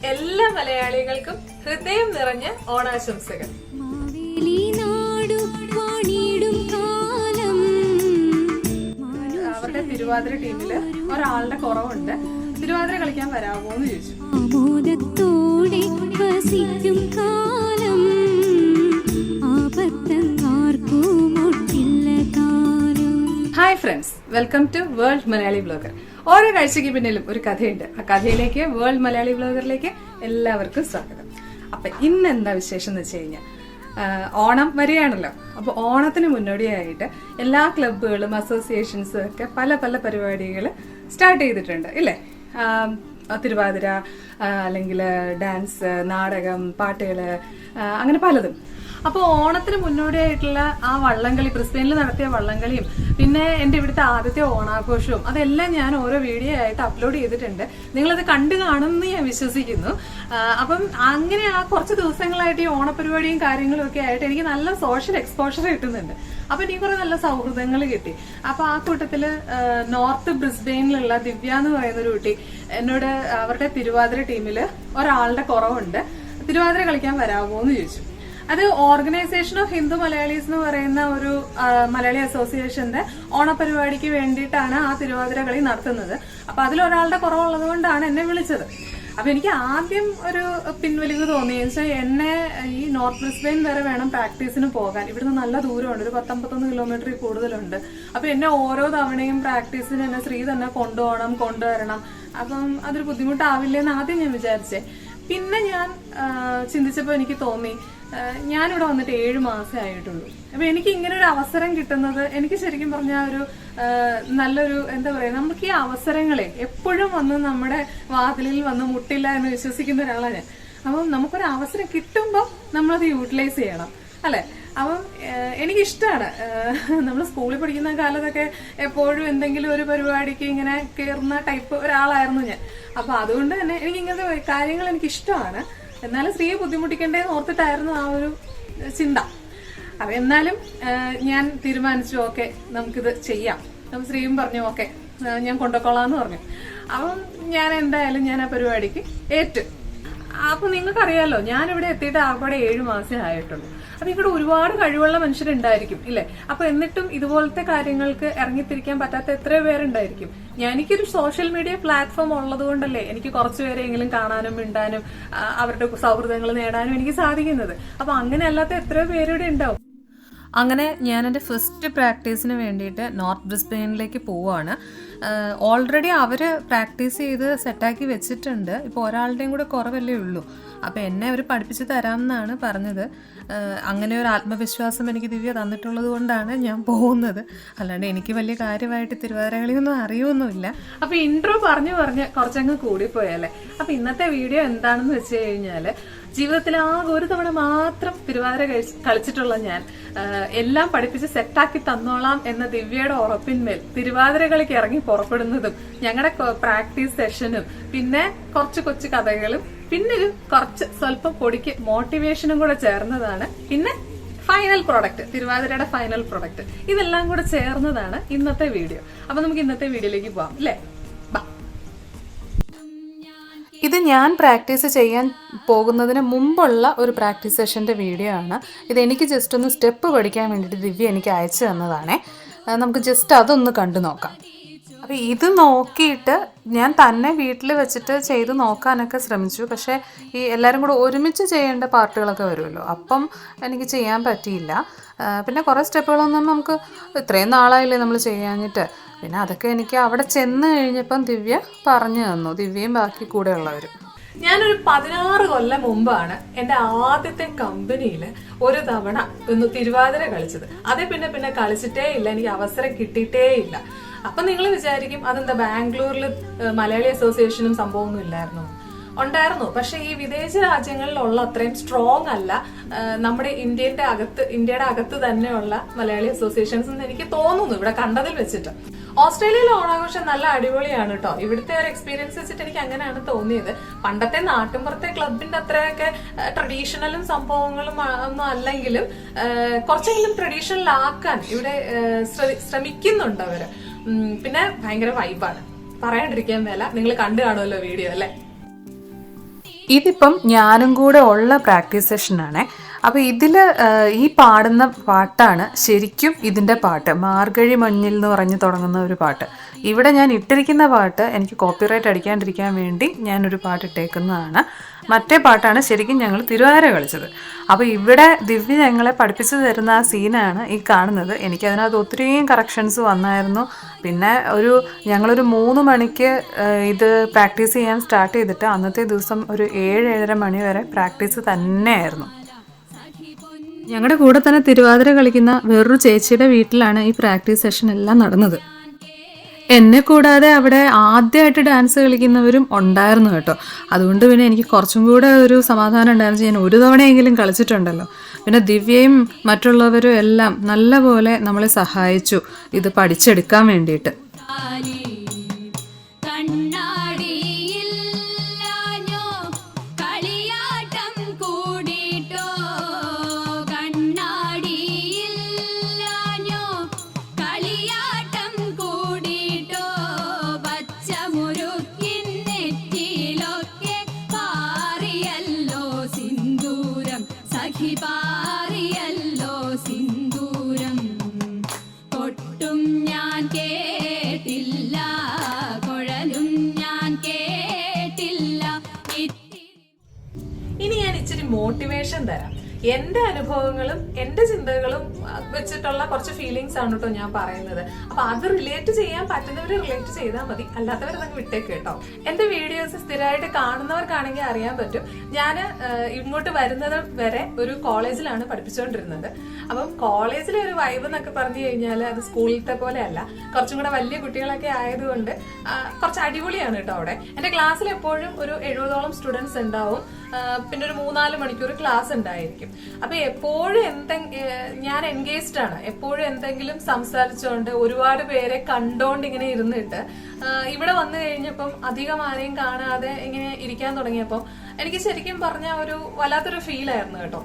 എല്ലാ മലയാളികൾക്കും ഹൃദയം നിറഞ്ഞ ഓണാശംസകൾ. അവരുടെ തിരുവാതിര ടീമില് ഒരാളുടെ കുറവുണ്ട്. തിരുവാതിര കളിക്കാൻ വരാമോ എന്ന് ചോദിച്ചു. Hi friends, welcome to world Malayali vlogger. ഓരോ കാഴ്ചയ്ക്ക് പിന്നിലും ഒരു കഥയുണ്ട്. ആ കഥയിലേക്ക്, വേൾഡ് മലയാളി വ്ലോഗറിലേക്ക് എല്ലാവർക്കും സ്വാഗതം. അപ്പൊ ഇന്ന് എന്താ വിശേഷം എന്ന് വെച്ച് കഴിഞ്ഞാൽ, ഓണം വരികയാണല്ലോ. അപ്പോൾ ഓണത്തിന് മുന്നോടിയായിട്ട് എല്ലാ ക്ലബ്ബുകളും അസോസിയേഷൻസും ഒക്കെ പല പല പരിപാടികൾ സ്റ്റാർട്ട് ചെയ്തിട്ടുണ്ട് ഇല്ലേ? തിരുവാതിര, അല്ലെങ്കിൽ ഡാൻസ്, നാടകം, പാട്ടുകൾ, അങ്ങനെ പലതും. അപ്പോൾ ഓണത്തിന് മുന്നോടിയായിട്ടുള്ള ആ വള്ളംകളി, ബ്രിസ്ബെയിനിൽ നടത്തിയ വള്ളംകളിയും പിന്നെ എൻ്റെ ഇവിടുത്തെ ആദ്യത്തെ ഓണാഘോഷവും അതെല്ലാം ഞാൻ ഓരോ വീഡിയോ ആയിട്ട് അപ്ലോഡ് ചെയ്തിട്ടുണ്ട്. നിങ്ങളത് കണ്ടു കാണുമെന്ന് ഞാൻ വിശ്വസിക്കുന്നു. അപ്പം അങ്ങനെ ആ കുറച്ച് ദിവസങ്ങളായിട്ട് ഈ ഓണപരിപാടിയും കാര്യങ്ങളും ഒക്കെ ആയിട്ട് എനിക്ക് നല്ല സോഷ്യൽ എക്സ്പോഷർ കിട്ടുന്നുണ്ട്. അപ്പൊ എനിക്ക് കുറെ നല്ല സൗഹൃദങ്ങൾ കിട്ടി. അപ്പൊ ആ കൂട്ടത്തില് നോർത്ത് ബ്രിസ്ബെയിനിലുള്ള ദിവ്യ എന്ന് പറയുന്ന ഒരു കുട്ടി എന്നോട് അവരുടെ തിരുവാതിര ടീമില് ഒരാളുടെ കുറവുണ്ട്, തിരുവാതിര കളിക്കാൻ വരാമോ എന്ന് ചോദിച്ചു. അത് ഓർഗനൈസേഷൻ ഓഫ് ഹിന്ദു മലയാളീസ് എന്ന് പറയുന്ന ഒരു മലയാളി അസോസിയേഷന്റെ ഓണപരിപാടിക്ക് വേണ്ടിയിട്ടാണ് ആ തിരുവാതിര കളി നടത്തുന്നത്. അപ്പൊ അതിലൊരാളുടെ കുറവുള്ളത് കൊണ്ടാണ് എന്നെ വിളിച്ചത്. അപ്പൊ എനിക്ക് ആദ്യം ഒരു പിൻവലിവ് തോന്നി. വെച്ചാൽ എന്നെ ഈ നോർത്ത് ബ്രിസ്ബെയിൻ വരെ വേണം പ്രാക്ടീസിന് പോകാൻ. ഇവിടുന്ന് നല്ല ദൂരമുണ്ട്, ഒരു 10-51 കിലോമീറ്റർ കൂടുതലുണ്ട്. അപ്പൊ എന്നെ ഓരോ തവണയും പ്രാക്ടീസിന് എന്നെ ശ്രീ തന്നെ കൊണ്ടുവരണം. അപ്പം അതൊരു ബുദ്ധിമുട്ടാവില്ലെന്ന് ആദ്യം ഞാൻ വിചാരിച്ചേ. പിന്നെ ഞാൻ ചിന്തിച്ചപ്പോൾ എനിക്ക് തോന്നി, ഞാനിവിടെ വന്നിട്ട് 7 മാസമേ ആയിട്ടുള്ളൂ. അപ്പൊ എനിക്ക് ഇങ്ങനെ ഒരു അവസരം കിട്ടുന്നത് എനിക്ക് ശരിക്കും പറഞ്ഞാൽ ഒരു നല്ലൊരു, എന്താ പറയാ, നമുക്ക് ഈ അവസരങ്ങളെ എപ്പോഴും വന്ന് നമ്മുടെ വാതിലിൽ വന്ന് മുട്ടില്ല എന്ന് വിശ്വസിക്കുന്ന ഒരാളാണ് ഞാൻ. അപ്പം നമുക്കൊരു അവസരം കിട്ടുമ്പോൾ നമ്മളത് യൂട്ടിലൈസ് ചെയ്യണം അല്ലെ? അപ്പം എനിക്കിഷ്ടമാണ്. നമ്മൾ സ്കൂളിൽ പഠിക്കുന്ന കാലത്തൊക്കെ എപ്പോഴും എന്തെങ്കിലും ഒരു പരിപാടിക്ക് ഇങ്ങനെ കയറുന്ന ടൈപ്പ് ഒരാളായിരുന്നു ഞാൻ. അപ്പൊ അതുകൊണ്ട് തന്നെ എനിക്ക് ഇങ്ങനത്തെ കാര്യങ്ങൾ എനിക്കിഷ്ടമാണ്. എന്നാലും സ്ത്രീയെ ബുദ്ധിമുട്ടിക്കണ്ടേന്ന് ഓർത്തിട്ടായിരുന്നു ആ ഒരു ചിന്ത. അപ്പൊ എന്നാലും ഞാൻ തീരുമാനിച്ചു, ഓക്കെ നമുക്കിത് ചെയ്യാം. അപ്പം സ്ത്രീയും പറഞ്ഞു ഓക്കെ ഞാൻ കൊണ്ടുപോയിക്കോളാന്ന് പറഞ്ഞു. അപ്പം ഞാൻ എന്തായാലും ഞാൻ ആ പരിപാടിക്ക് ഏറ്റു. അപ്പൊ നിങ്ങൾക്കറിയാലോ, ഞാനിവിടെ എത്തിയിട്ട് ആകെ 7 മാസമേ ആയിട്ടുള്ളൂ. അപ്പൊ ഇവിടെ ഒരുപാട് കഴിവുള്ള മനുഷ്യരുണ്ടായിരിക്കും ഇല്ലേ? അപ്പൊ എന്നിട്ടും ഇതുപോലത്തെ കാര്യങ്ങൾക്ക് ഇറങ്ങിത്തിരിക്കാൻ പറ്റാത്ത എത്രയോ പേരുണ്ടായിരിക്കും. എനിക്കൊരു സോഷ്യൽ മീഡിയ പ്ലാറ്റ്ഫോം ഉള്ളത് കൊണ്ടല്ലേ എനിക്ക് കുറച്ചുപേരെങ്കിലും കാണാനും മിണ്ടാനും അവരുടെ സൗഹൃദങ്ങൾ നേടാനും എനിക്ക് സാധിക്കുന്നത്. അപ്പൊ അങ്ങനെ അല്ലാത്ത എത്രയോ പേരിവിടെ ഉണ്ടാവും. അങ്ങനെ ഞാൻ എൻ്റെ ഫസ്റ്റ് പ്രാക്ടീസിന് വേണ്ടിയിട്ട് നോർത്ത് ബ്രിസ്ബെയിനിലേക്ക് പോവുകയാണ്. ഓൾറെഡി അവർ പ്രാക്ടീസ് ചെയ്ത് സെറ്റാക്കി വെച്ചിട്ടുണ്ട്. ഇപ്പോൾ ഒരാളുടെയും കൂടെ കുറവല്ലേ ഉള്ളൂ. അപ്പോൾ എന്നെ അവർ പഠിപ്പിച്ച് തരാമെന്നാണ് പറഞ്ഞത്. അങ്ങനെ ഒരു ആത്മവിശ്വാസം എനിക്ക് ദിവ്യ തന്നിട്ടുള്ളത് കൊണ്ടാണ് ഞാൻ പോകുന്നത്. അല്ലാണ്ട് എനിക്ക് വലിയ കാര്യമായിട്ട് തിരുവാതിരകളിയൊന്നും അറിയുമൊന്നുമില്ല. അപ്പോൾ ഇൻട്രോ പറഞ്ഞ് കുറച്ചങ്ങ് കൂടിപ്പോയല്ലേ. അപ്പോൾ ഇന്നത്തെ വീഡിയോ എന്താണെന്ന് വെച്ച് കഴിഞ്ഞാൽ, ജീവിതത്തിൽ ആകെ ഒരു തവണ മാത്രം തിരുവാതിര കളിച്ചിട്ടുള്ള ഞാൻ എല്ലാം പഠിപ്പിച്ച് സെറ്റാക്കി തന്നോളാം എന്ന ദിവ്യയുടെ ഉറപ്പിന്മേൽ തിരുവാതിര കളിക്ക് ഇറങ്ങി പുറപ്പെടുന്നതും ഞങ്ങളുടെ പ്രാക്ടീസ് സെഷനും പിന്നെ കുറച്ച് കൊച്ചു കഥകളും പിന്നെ ഒരു കുറച്ച് സ്വല്പം പൊടിക്ക് മോട്ടിവേഷനും കൂടെ ചേർന്നതാണ് പിന്നെ ഫൈനൽ പ്രൊഡക്റ്റ്, തിരുവാതിരയുടെ ഫൈനൽ പ്രൊഡക്റ്റ്. ഇതെല്ലാം കൂടെ ചേർന്നതാണ് ഇന്നത്തെ വീഡിയോ. അപ്പൊ നമുക്ക് ഇന്നത്തെ വീഡിയോയിലേക്ക് പോവാം അല്ലേ? ഇത് ഞാൻ പ്രാക്ടീസ് ചെയ്യാൻ പോകുന്നതിന് മുമ്പുള്ള ഒരു പ്രാക്ടീസ് സെഷൻ്റെ വീഡിയോ ആണ്. ഇതെനിക്ക് ജസ്റ്റ് ഒന്ന് സ്റ്റെപ്പ് പഠിക്കാൻ വേണ്ടിയിട്ട് ദിവ്യ എനിക്ക് അയച്ചു തന്നതാണേ. നമുക്ക് ജസ്റ്റ് അതൊന്ന് കണ്ടു നോക്കാം. അപ്പോൾ ഇത് നോക്കിയിട്ട് ഞാൻ തന്നെ വീട്ടിൽ വെച്ചിട്ട് ചെയ്ത് നോക്കാനൊക്കെ ശ്രമിച്ചു. പക്ഷേ ഈ എല്ലാവരും കൂടെ ഒരുമിച്ച് ചെയ്യേണ്ട പാർട്ടുകളൊക്കെ വരുമല്ലോ, അപ്പം എനിക്ക് ചെയ്യാൻ പറ്റിയില്ല. പിന്നെ കുറേ സ്റ്റെപ്പുകളൊന്നും നമുക്ക് ഇത്രയും നാളായില്ലേ നമ്മൾ ചെയ്യാഞ്ഞിട്ട്. പിന്നെ അതൊക്കെ എനിക്ക് അവിടെ ചെന്ന് കഴിഞ്ഞപ്പം ദിവ്യ പറഞ്ഞു തന്നു, ദിവ്യയും ബാക്കി കൂടെ ഉള്ളവരും. ഞാനൊരു 16 കൊല്ലം മുമ്പാണ് എൻ്റെ ആദ്യത്തെ കമ്പനിയിൽ ഒരു തവണ ഒന്ന് തിരുവാതിര കളിച്ചത്. അതേ പിന്നെ കളിച്ചിട്ടേ ഇല്ല, എനിക്ക് അവസരം കിട്ടിയിട്ടേ ഇല്ല. അപ്പൊ നിങ്ങൾ വിചാരിക്കും അതെന്താ ബാംഗ്ലൂരിൽ മലയാളി അസോസിയേഷനും സംഭവമൊന്നും ഇല്ലായിരുന്നു? ഉണ്ടായിരുന്നു. പക്ഷെ ഈ വിദേശ രാജ്യങ്ങളിലുള്ള അത്രയും സ്ട്രോങ് അല്ല നമ്മുടെ ഇന്ത്യയുടെ അകത്ത് തന്നെയുള്ള മലയാളി അസോസിയേഷൻസ് എന്ന് എനിക്ക് തോന്നുന്നു ഇവിടെ കണ്ടതിൽ വെച്ചിട്ട്. ഓസ്ട്രേലിയയിലെ ഓണാഘോഷം നല്ല അടിപൊളിയാണ് കേട്ടോ. ഇവിടുത്തെ ഒരു എക്സ്പീരിയൻസ് വെച്ചിട്ട് എനിക്ക് അങ്ങനെയാണ് തോന്നിയത്. പണ്ടത്തെ നാട്ടിൻപുറത്തെ ക്ലബിന്റെ അത്രയൊക്കെ ട്രഡീഷണലും സംഭവങ്ങളും ഒന്നും അല്ലെങ്കിലും കുറച്ചെങ്കിലും ട്രഡീഷണൽ ആക്കാൻ ഇവിടെ ശ്രമിക്കുന്നുണ്ട് അവര്. പിന്നെ ഭയങ്കര വൈബാണ്, പറയാണ്ടിരിക്കാൻ മേല. നിങ്ങൾ കണ്ടു കാണുമല്ലോ വീഡിയോ അല്ലെ? ഇതിപ്പം ഞാനും കൂടെ ഉള്ള പ്രാക്ടീസ് സെഷനാണ്. അപ്പോൾ ഇതിൽ ഈ പാടുന്ന പാട്ടാണ് ശരിക്കും ഇതിൻ്റെ പാട്ട്, മാർഗഴി മഞ്ഞിൽ എന്ന് പറഞ്ഞ് തുടങ്ങുന്ന ഒരു പാട്ട്. ഇവിടെ ഞാൻ ഇട്ടിരിക്കുന്ന പാട്ട് എനിക്ക് കോപ്പിറൈറ്റ് അടിക്കാണ്ടിരിക്കാൻ വേണ്ടി ഞാനൊരു പാട്ട് ഇട്ടേക്കുന്നതാണ്. മറ്റേ പാട്ടാണ് ശരിക്കും ഞങ്ങൾ തിരുവാതിര കളിച്ചത്. അപ്പോൾ ഇവിടെ ദിവ്യ ഞങ്ങളെ പഠിപ്പിച്ചു തരുന്ന ആ സീനാണ് ഈ കാണുന്നത്. എനിക്കതിനകത്ത് ഒത്തിരിയും കറക്ഷൻസ് വന്നായിരുന്നു. പിന്നെ ഞങ്ങളൊരു 3 മണിക്ക് ഇത് പ്രാക്ടീസ് ചെയ്യാൻ സ്റ്റാർട്ട് ചെയ്തിട്ട് അന്നത്തെ ദിവസം ഒരു 7-7:30 മണി വരെ പ്രാക്ടീസ് തന്നെയായിരുന്നു. ഞങ്ങളുടെ കൂടെ തന്നെ തിരുവാതിര കളിക്കുന്ന വേറൊരു ചേച്ചിയുടെ വീട്ടിലാണ് ഈ പ്രാക്ടീസ് സെഷൻ എല്ലാം നടന്നത്. എന്നെ കൂടാതെ അവിടെ ആദ്യമായിട്ട് ഡാൻസ് കളിക്കുന്നവരും ഉണ്ടായിരുന്നു കേട്ടോ. അതുകൊണ്ട് പിന്നെ എനിക്ക് കുറച്ചും കൂടെ ഒരു സമാധാനം ഉണ്ടായിരുന്നു. ഞാൻ ഒരു തവണയെങ്കിലും കളിച്ചിട്ടുണ്ടല്ലോ. പിന്നെ ദിവ്യയും മറ്റുള്ളവരും എല്ലാം നല്ലപോലെ നമ്മളെ സഹായിച്ചു ഇത് പഠിച്ചെടുക്കാൻ വേണ്ടിയിട്ട്. മോട്ടിവേഷൻ തരാം. എന്റെ അനുഭവങ്ങളും എന്റെ ചിന്തകളും വെച്ചിട്ടുള്ള കുറച്ച് ഫീലിങ്സ് ആണ് കേട്ടോ ഞാൻ പറയുന്നത്. അപ്പൊ അത് റിലേറ്റ് ചെയ്യാൻ പറ്റുന്നവര് റിലേറ്റ് ചെയ്താൽ മതി, അല്ലാത്തവർ അതങ്ങ് വിട്ടേക്ക് കേട്ടോ. എന്റെ വീഡിയോസ് സ്ഥിരമായിട്ട് കാണുന്നവർക്കാണെങ്കിൽ അറിയാൻ പറ്റും, ഞാൻ ഇങ്ങോട്ട് വരുന്നത് വരെ ഒരു കോളേജിലാണ് പഠിപ്പിച്ചുകൊണ്ടിരുന്നത്. അപ്പം കോളേജിലെ ഒരു വൈബ് എന്നൊക്കെ പറഞ്ഞു കഴിഞ്ഞാൽ അത് സ്കൂളിലത്തെ പോലെ അല്ല, കുറച്ചും കൂടെ വലിയ കുട്ടികളൊക്കെ ആയതുകൊണ്ട് കുറച്ച് അടിപൊളിയാണ് കേട്ടോ. അവിടെ എന്റെ ക്ലാസ്സിൽ എപ്പോഴും ഒരു 70ഓളം സ്റ്റുഡൻസ് ഉണ്ടാവും. പിന്നെ ഒരു 3-4 മണിക്കൂർ ക്ലാസ് ഉണ്ടായിരിക്കും. അപ്പൊ എപ്പോഴും ഞാൻ എൻഗേജ്ഡ് ആണ്. എപ്പോഴും എന്തെങ്കിലും സംസാരിച്ചുകൊണ്ട് ഒരുപാട് പേരെ കണ്ടോണ്ട് ഇങ്ങനെ ഇരുന്നിട്ട് ഇവിടെ വന്നു കഴിഞ്ഞപ്പം അധികം ആരെയും കാണാതെ ഇങ്ങനെ ഇരിക്കാൻ തുടങ്ങിയപ്പോൾ എനിക്ക് ശരിക്കും പറഞ്ഞ ഒരു വല്ലാത്തൊരു ഫീലായിരുന്നു കേട്ടോ.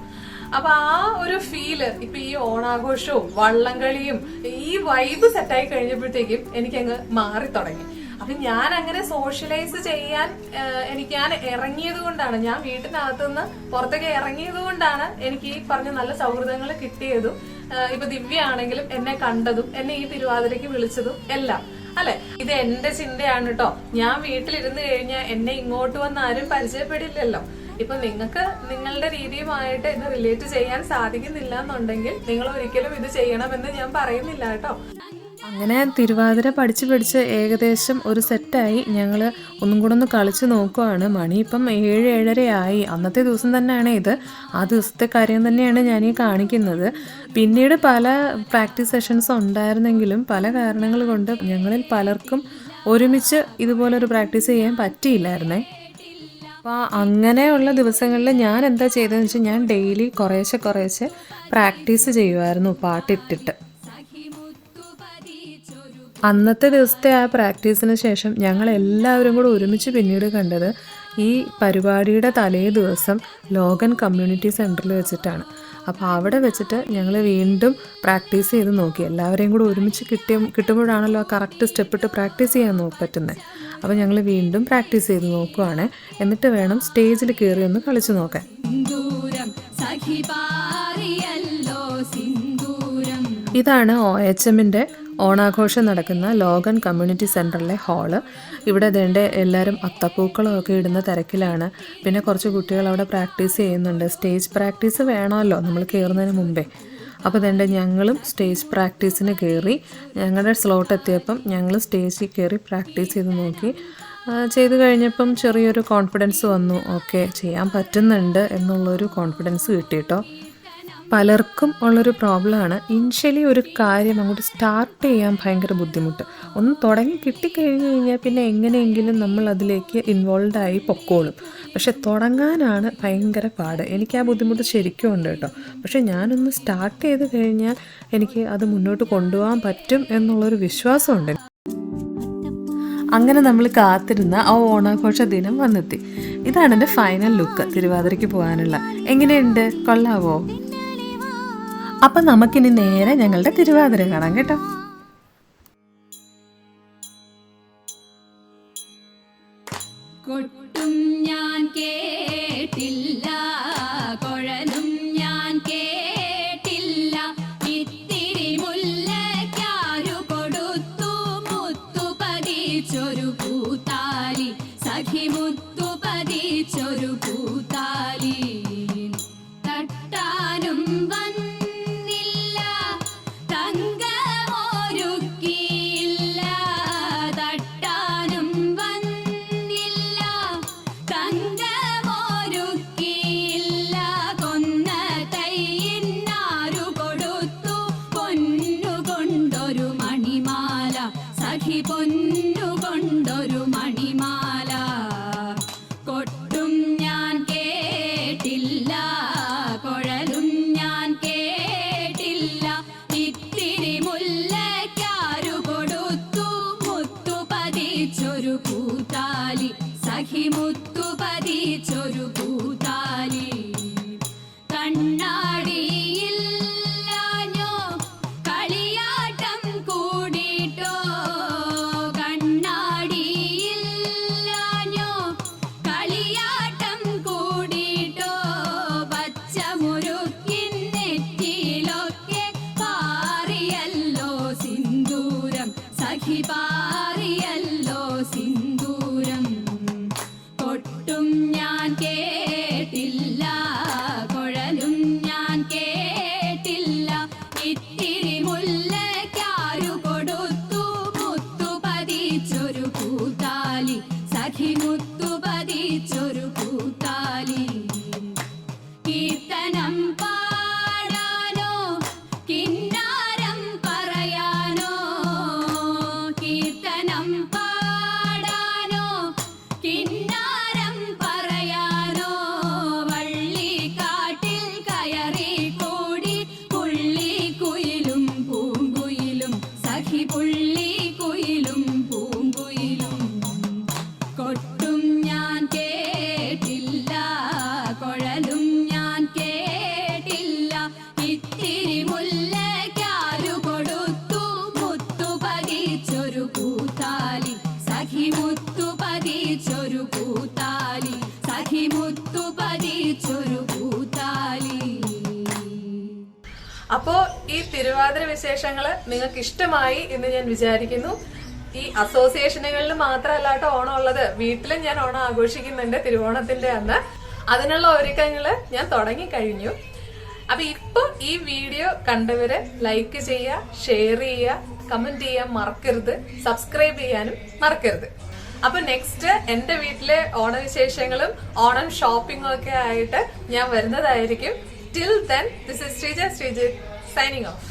അപ്പൊ ആ ഒരു ഫീല് ഇപ്പൊ ഈ ഓണാഘോഷവും വള്ളംകളിയും ഈ വൈബ് സെറ്റായി കഴിഞ്ഞപ്പോഴത്തേക്കും എനിക്കങ്ങ് മാറി തുടങ്ങി. അപ്പൊ ഞാൻ അങ്ങനെ സോഷ്യലൈസ് ചെയ്യാൻ ഞാൻ ഇറങ്ങിയത് കൊണ്ടാണ്, ഞാൻ വീട്ടിനകത്തുനിന്ന് പുറത്തേക്ക് ഇറങ്ങിയത് കൊണ്ടാണ് എനിക്ക് ഈ പറഞ്ഞ നല്ല സൗഹൃദങ്ങൾ കിട്ടിയതും ഇപ്പൊ ദിവ്യ ആണെങ്കിലും എന്നെ കണ്ടതും എന്നെ ഈ തിരുവാതിരയ്ക്ക് വിളിച്ചതും എല്ലാം അല്ലെ. ഇത് എന്റെ ചിന്തയാണ് കേട്ടോ. ഞാൻ വീട്ടിലിരുന്ന് കഴിഞ്ഞാൽ എന്നെ ഇങ്ങോട്ട് വന്ന് ആരും പരിചയപ്പെടില്ലല്ലോ. ഇപ്പൊ നിങ്ങൾക്ക് നിങ്ങളുടെ രീതിയുമായിട്ട് ഇത് റിലേറ്റ് ചെയ്യാൻ സാധിക്കുന്നില്ല എന്നുണ്ടെങ്കിൽ നിങ്ങൾ ഒരിക്കലും ഇത് ചെയ്യണമെന്ന് ഞാൻ പറയുന്നില്ല കേട്ടോ. അങ്ങനെ തിരുവാതിര പഠിച്ച് ഏകദേശം ഒരു സെറ്റായി. ഞങ്ങൾ ഒന്നും കൂടെ ഒന്ന് കളിച്ച് നോക്കുവാണ്. മണി ഇപ്പം 7-7:30 ആയി. അന്നത്തെ ദിവസം തന്നെയാണ് ഇത്. ആ ദിവസത്തെ കാര്യം തന്നെയാണ് ഞാനീ കാണിക്കുന്നത്. പിന്നീട് പല പ്രാക്ടീസ് സെഷൻസ് ഉണ്ടായിരുന്നെങ്കിലും പല കാരണങ്ങൾ കൊണ്ട് ഞങ്ങളിൽ പലർക്കും ഒരുമിച്ച് ഇതുപോലൊരു പ്രാക്ടീസ് ചെയ്യാൻ പറ്റിയില്ലായിരുന്നേ. അപ്പോൾ അങ്ങനെയുള്ള ദിവസങ്ങളിൽ ഞാൻ എന്താ ചെയ്തതെന്ന് വെച്ചാൽ ഞാൻ ഡെയിലി കുറേശ്ശെ പ്രാക്ടീസ് ചെയ്യുമായിരുന്നു പാട്ടിട്ടിട്ട്. അന്നത്തെ ദിവസത്തെ ആ പ്രാക്ടീസിന് ശേഷം ഞങ്ങൾ എല്ലാവരും കൂടെ ഒരുമിച്ച് പിന്നീട് കണ്ടത് ഈ പരിപാടിയുടെ തലേ ദിവസം ലോഗൻ കമ്മ്യൂണിറ്റി സെൻറ്ററിൽ വെച്ചിട്ടാണ്. അപ്പോൾ അവിടെ വെച്ചിട്ട് ഞങ്ങൾ വീണ്ടും പ്രാക്ടീസ് ചെയ്ത് നോക്കി. എല്ലാവരെയും കൂടെ ഒരുമിച്ച് കിട്ടുമ്പോഴാണല്ലോ കറക്റ്റ് സ്റ്റെപ്പിട്ട് പ്രാക്ടീസ് ചെയ്യാൻ പറ്റുന്നത്. അപ്പോൾ ഞങ്ങൾ വീണ്ടും പ്രാക്ടീസ് ചെയ്ത് നോക്കുവാണ്. എന്നിട്ട് വേണം സ്റ്റേജിൽ കയറി ഒന്ന് കളിച്ചു നോക്കാൻ. ഇതാണ് OHMൻ്റെ ഓണാഘോഷം നടക്കുന്ന ലോഗൻ കമ്മ്യൂണിറ്റി സെൻറ്ററിലെ ഹാള്. ഇവിടെ ഇതേണ്ട എല്ലാവരും അത്തപ്പൂക്കളമൊക്കെ ഇടുന്ന തിരക്കിലാണ്. പിന്നെ കുറച്ച് കുട്ടികൾ അവിടെ പ്രാക്ടീസ് ചെയ്യുന്നുണ്ട്. സ്റ്റേജ് പ്രാക്ടീസ് വേണമല്ലോ നമ്മൾ കയറുന്നതിന് മുമ്പേ. അപ്പോൾ ഇതേണ്ട ഞങ്ങളും സ്റ്റേജ് പ്രാക്ടീസിന് കയറി. ഞങ്ങളുടെ സ്ലോട്ട് എത്തിയപ്പം ഞങ്ങൾ സ്റ്റേജിൽ കയറി പ്രാക്ടീസ് ചെയ്ത് നോക്കി. ചെയ്ത് കഴിഞ്ഞപ്പം ചെറിയൊരു കോൺഫിഡൻസ് വന്നു. ഓക്കെ, ചെയ്യാൻ പറ്റുന്നുണ്ട് എന്നുള്ളൊരു കോൺഫിഡൻസ് കിട്ടി കേട്ടോ. പലർക്കും ഉള്ളൊരു പ്രോബ്ലമാണ് ഇനിഷ്യലി ഒരു കാര്യം അങ്ങോട്ട് സ്റ്റാർട്ട് ചെയ്യാൻ ഭയങ്കര ബുദ്ധിമുട്ട്. ഒന്ന് തുടങ്ങി കിട്ടിക്കഴിഞ്ഞ് കഴിഞ്ഞാൽ പിന്നെ എങ്ങനെയെങ്കിലും നമ്മൾ അതിലേക്ക് ഇൻവോൾവ് ആയി പൊക്കോളും. പക്ഷെ തുടങ്ങാനാണ് ഭയങ്കര പാട്. എനിക്ക് ആ ബുദ്ധിമുട്ട് ശരിക്കും ഉണ്ട് കേട്ടോ. പക്ഷെ ഞാനൊന്ന് സ്റ്റാർട്ട് ചെയ്ത് കഴിഞ്ഞാൽ എനിക്ക് അത് മുന്നോട്ട് കൊണ്ടുപോകാൻ പറ്റും എന്നുള്ളൊരു വിശ്വാസമുണ്ട്. അങ്ങനെ നമ്മൾ കാത്തിരുന്ന ആ ഓണാഘോഷ ദിനം വന്നെത്തി. ഇതാണ് എൻ്റെ ഫൈനൽ ലുക്ക് തിരുവാതിരയ്ക്ക് പോകാനുള്ള. എങ്ങനെയുണ്ട്, കൊള്ളാവോ? അപ്പം നമുക്കിനി നേരെ ഞങ്ങളുടെ തിരുവാതിര കാണാം കേട്ടോ. കൊട്ടും ഞാൻ പതിച്ചൊരു പൂത്താലി തട്ടാനും വന്നില്ല തങ്കമൊരുക്കിയില്ല തട്ടാനും വന്നില്ല തങ്കമൊരുക്കിയില്ല കൊന്ന കൈയിന്നാരു കൊടുത്തു പൊന്നുകൊണ്ടൊരു മണിമാല സഖി പൊന്നുകൊണ്ടൊരു മണിമാല കൊട്ടും ഞാൻ കേട്ടില്ല കുഴലും ഞാൻ കേട്ടില്ല ഇത്തിരി മുല്ലയ്ക്കാരു കൊടുത്തു മുത്തു പതിച്ചൊരു പൂത്താലി സഖി മുത്തു പതിച്ചൊരു പൂത്താലി കണ്ണാടിയില്ലാഞ്ഞോ കളിയാട്ടം കൂടിട്ടോ കണ്ണാടിയില്ലാഞ്ഞോ കളിയാട്ടം കൂടിട്ടോ പച്ചമുരുക്കിൻ നെറ്റിയിലൊക്കെ പാറിയല്ലോ സിന്ദൂരം സഖി പാറിയല്ലോ സിന്ദൂരം കൊട്ടും ഞാൻ കേട്ടില്ല കുഴലും ഞാൻ കേട്ടില്ല ഇത്തിരി മുല്ലയ്ക്കാരു കൊടുത്തു മുത്തു പതിച്ചൊരു പൂത്താലി സഖി മുത്തു പതിച്ചൊരു പൂത്താലി കീർത്തനം പാടാനോ കിന്നാരം പറയാനോ കീർത്തനം പാടാനോ കിന്നാരം പറയാനോ വള്ളിക്കാട്ടിൽ കയറി കൂടി പുള്ളിക്കുയിലും പൂങ്കുയിലും സഖി പുള്ളിക്കുയിലും പൂങ്കുയിലും കൊട്ടും ഞാൻ കേട്ടില്ല കുഴലും ഞാൻ കേട്ടില്ല ഇത്തിരി മുല്ലയ്ക്കാരു കൊടുത്തു മുത്തു പതിച്ചൊരു പൂത്താലി സഖി മുത്തു പതിച്ചൊരു പൂത്താലി സഖി മുത്തു പതിച്ചൊരു പൂത്താലി. അപ്പോ ഈ തിരുവാതിര വിശേഷങ്ങള് നിങ്ങൾക്ക് ഇഷ്ടമായി എന്ന് ഞാൻ വിചാരിക്കുന്നു. ഈ അസോസിയേഷനുകളിൽ മാത്രമല്ല കേട്ടോ ഓണം ഉള്ളത്, വീട്ടിലും ഞാൻ ഓണം ആഘോഷിക്കുന്നുണ്ട് തിരുവോണത്തിന്റെ അന്ന്. അതിനുള്ള ഒരുക്കങ്ങള് ഞാൻ തുടങ്ങി കഴിഞ്ഞു. അപ്പൊ ഇപ്പൊ ഈ വീഡിയോ കണ്ടവര് ലൈക്ക് ചെയ്യുക, ഷെയർ ചെയ്യുക, കമന്റ് ചെയ്യാൻ മറക്കരുത്, സബ്സ്ക്രൈബ് ചെയ്യാനും മറക്കരുത്. അപ്പൊ നെക്സ്റ്റ് എന്റെ വീട്ടിലെ ഓണവിശേഷങ്ങളും ഓണം ഷോപ്പിംഗും ഒക്കെ ആയിട്ട് ഞാൻ വരുന്നതായിരിക്കും. Till then this is Sreeja Sreejith signing off.